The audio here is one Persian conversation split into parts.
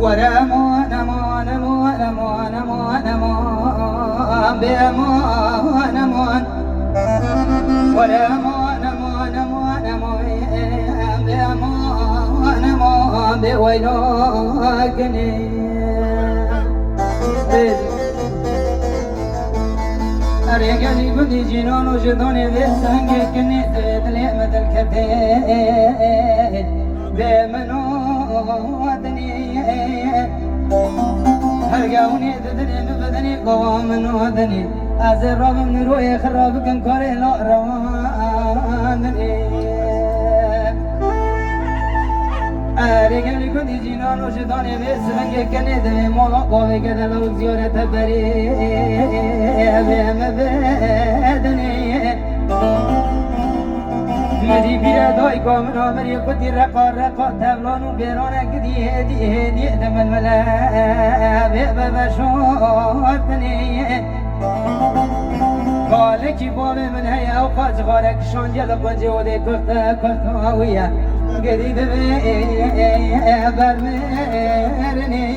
ورمان مان مان مان مان مان بمان مان ورمان مان مان مان بمان مان بويناكني أريقني قدي جنون وجدوني بسنجي كني تبتلي مثل كتين بمنودني هرقاوني تدري ببدني قوام منودني أزر رب من روي خراب كن كوري لا رواني أريقني قدي جنون وجدوني بسنجي كني تبتلي مولا قوي كده لو زيارة بري بمبدني مدي بيرا داي كامن عمري قدي رقا تبلانو بيرانا قدي هدي دم الملا بيبا شوتني قالك باب من هي اوقات غارك شانجل قنجي ودي كرتا ويا قدي برمرني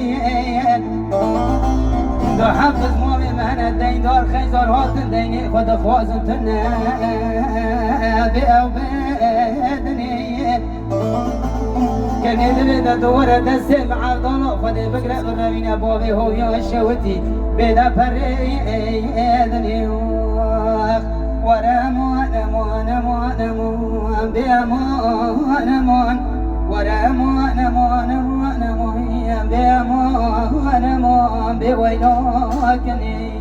دو حفظ مامي مهنة دين دار خيزار هاتن ديني خد خوازن تنا بأو بدني كان يدري دورة دسم عبدالله خد بقرأ برمين بابي هو يا شوتي بدا فريدني ورمان مان مان مان بأمان مان ورمان مان مان مان بأمان مان بويناكني